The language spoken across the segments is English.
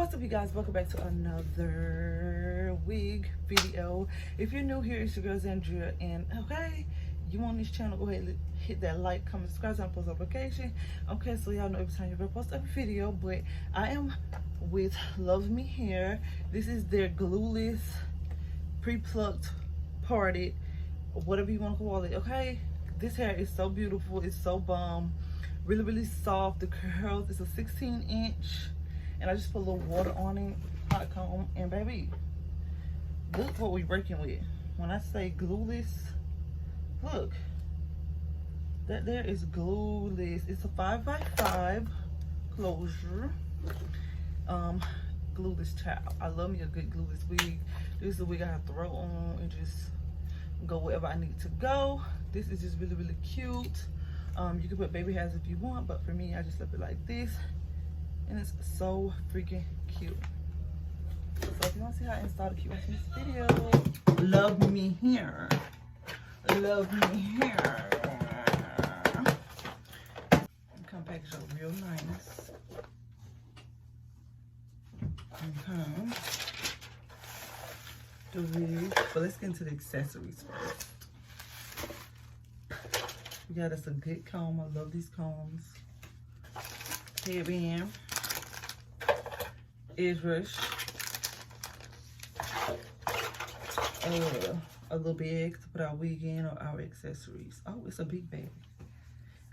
What's up, you guys? Welcome back to another wig video. If you're new here, it's your girl Zandria, and okay, you on this channel, go ahead and hit that like, comment, subscribe, and post notification. Okay, so y'all know every time you're gonna post a video. But I am with Luvme Hair. This is their glueless, pre-plucked, parted, whatever you want to call it. Okay, this hair is so beautiful. It's so bomb. Really soft. The curls, it's a 16-inch. And I just put a little water on it, hot comb, and baby, look what we're working with. When I say glueless, look, that there is glueless. It's a 5x5 closure, glueless child. I love me a good glueless wig. This is the wig I have to throw on and just go wherever I need to go. This is just really cute. You can put baby hairs if you want, but for me, I just left it like this. And it's so freaking cute. So if you want to see how I install the cute in this video, Luvme Hair. Luvme Hair. Come package up real nice. Okay. The wig. But let's get into the accessories first. We got us a good comb. I love these combs. Headband. Edge brush, a little bag to put our wig in or our accessories. Oh, it's a big bag.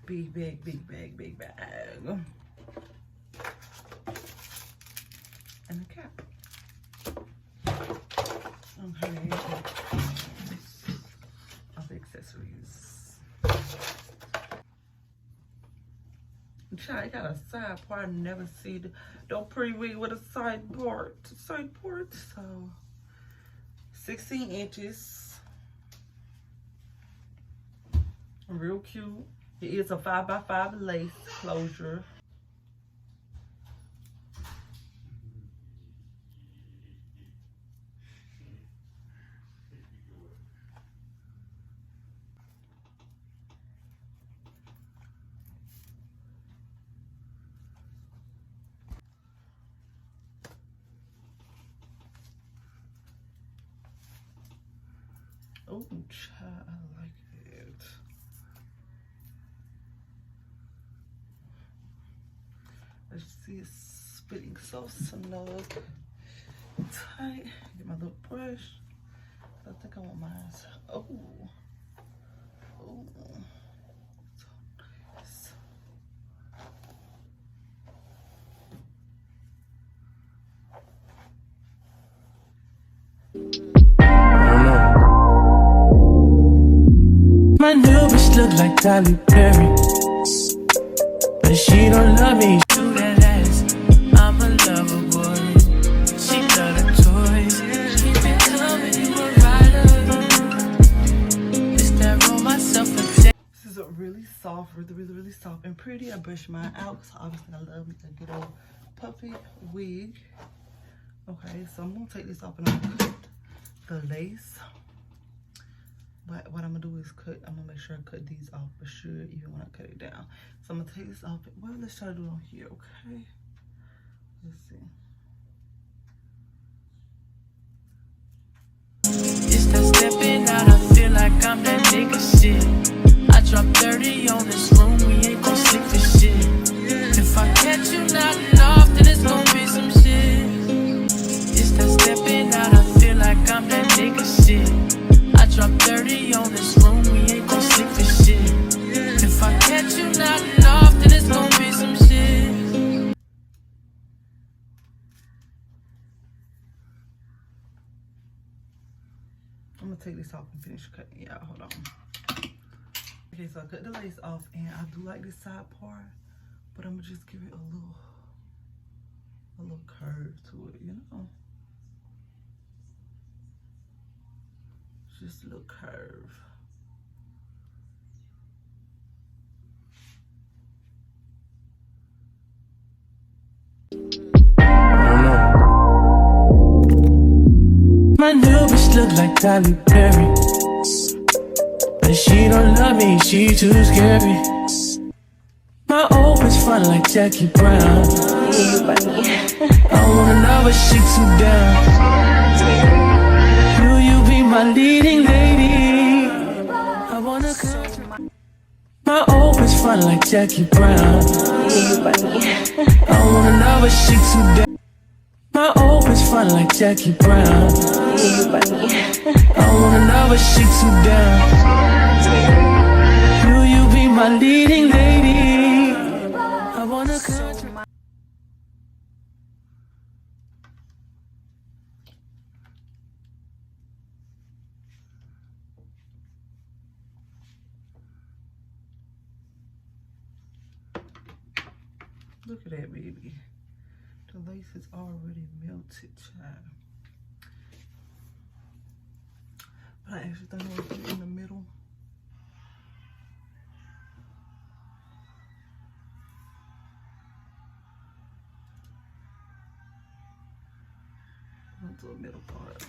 Big bag. And a cap. Okay. All the accessories. Child, I got a side part. I never see the pre-wig with a side part. So 16 inches. Real cute. It is a 5x5 lace closure. Oh, child, I like it. As you see, it's fitting so snug, tight. Get my little brush. I think I want mine. Oh. So nice. My new bitch look like Tyler Perry, but she don't love me. Do that ass, I'm a lover boy. She love the toys. She been coming, you a rider. It's that roll myself and This is a really soft, really soft and pretty. I brushed mine out because obviously I love me a good old puffy wig. Okay, so I'm gonna take this off and I'm gonna cut the lace. But what I'm gonna do is I'm gonna make sure I cut these off for sure, even when I cut it down. So I'm gonna take this off. Well, let's try to do it on here, okay? Let's see. it's that stepping out. I feel like I'm that nigga shit. I dropped 30 on this room, we ain't gon' sleep for shit. If I catch you nodding off, then it's gon' be some shit. It's that stepping out. I feel like I'm that nigga shit. I dropped 30 on this room, we ain't gon' sleep for shit. If I catch you nodding off, then it's gon' be some shit. I'm gonna take this off and finish cutting it out. Hold on. Okay, so I cut the lace off, and I do like this side part, but I'm gonna just give it a little curve to it, you know? Just a little curve. My new bitch look like Tyler Perry, but she don't love me, she too scary. My old bitch front like Jackie Brown. I wanna know shit too down. Will you be my leading lady? I wanna come. My old bitch fun like Jackie Brown. I wanna know what shit too down. My old bitch fun like Jackie Brown. I wanna know what shit too down. Will you be my leading lady? I wanna come. Look at that, baby. The lace is already melted, child. But I actually think I'm gonna put it in the middle. Onto the middle part.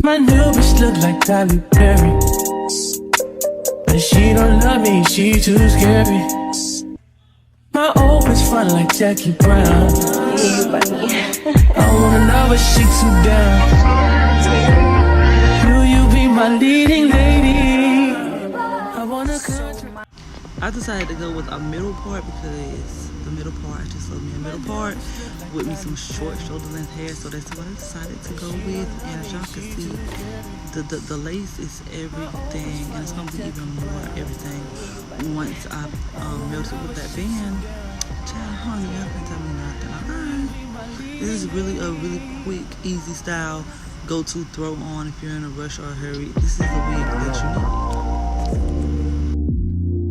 My new bitch look like Tyler Perry, but she don't love me, she too scary. My old bitch fun like Jackie Brown. I wanna know what she too down. Will you be my leading lady? I wanna come. I decided to go with a middle part because the middle part, I just love me a middle part with me some short shoulder length hair, so that's what I decided to go with. And as y'all can see, the lace is everything, and it's gonna be even more everything once I melt it with that band. Child, honey, y'all can tell me nothing. Alright, this is really a really quick, easy style go-to throw on if you're in a rush or a hurry. This is the wig that you need.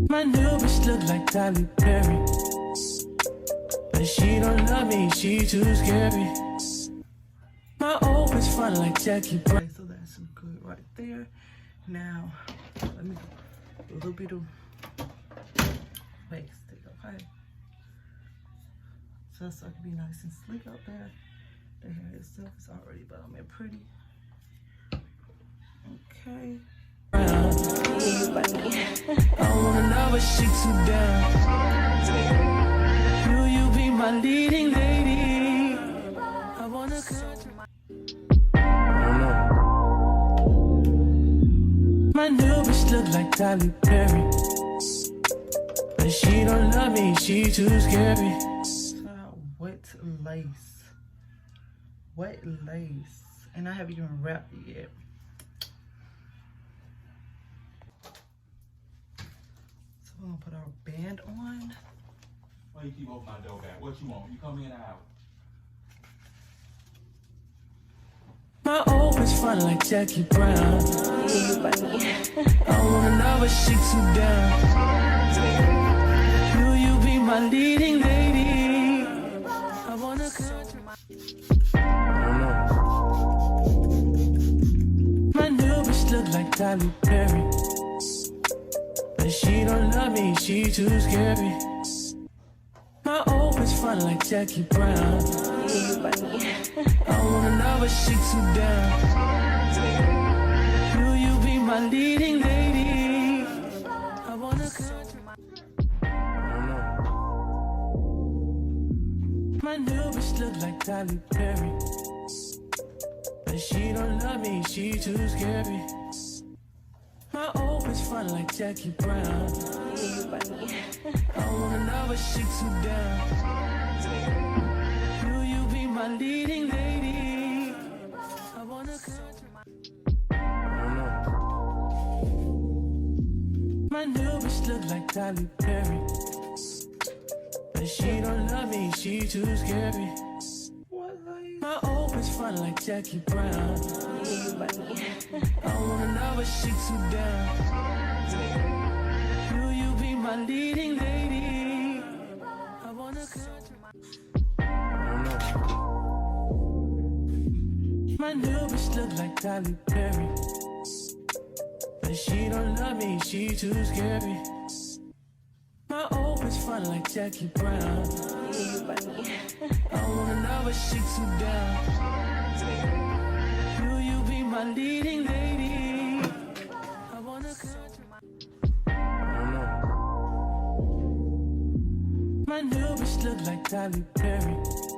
My new bitch look like Tyler Perry, but she don't love me, she too scary. My old bitch fun like Jackie Brown. Okay, so that's good right there. Now, let me do a little bit of face stick, okay? Just so it can be nice and slick up there. The hair itself is already bottom and pretty. Okay. I wanna know what she too down. Will you be my leading lady? I wanna come. My new bitch look like Tyler Perry, but she don't love me, she too scary. Wet lace. Wet lace. And I haven't even wrapped it yet. We're gonna put our band on. Why you keep opening my door back? What you want? You come in and out. My old bitch fun like Jackie Brown. I wanna know what she too down. Will you be my leading lady? I wanna come. My new bitch look like Tyler Perry, but she don't love me, she too scary. My old bitch fun like Jackie Brown. I wanna know what she too down. Will you be my leading lady? I wanna come. My new bitch look like Tyler Perry, but she don't love me, she too scary. My old bitch fun like Jackie Brown. I wanna know what she too down. Will you be my leading lady? I wanna come. My new bitch look like Tyler Perry, but she don't love me, she too scary. My old bitch fun like Jackie Brown. I wanna know what she too down. Will you be my leading lady? I wanna come. My new bitch look like Tyler Perry, but she don't love me, she too scary. My old bitch fun like Jackie Brown. I wanna know what she too down. Will you be my my leading lady. I wanna my new bitch look like Tyler Perry.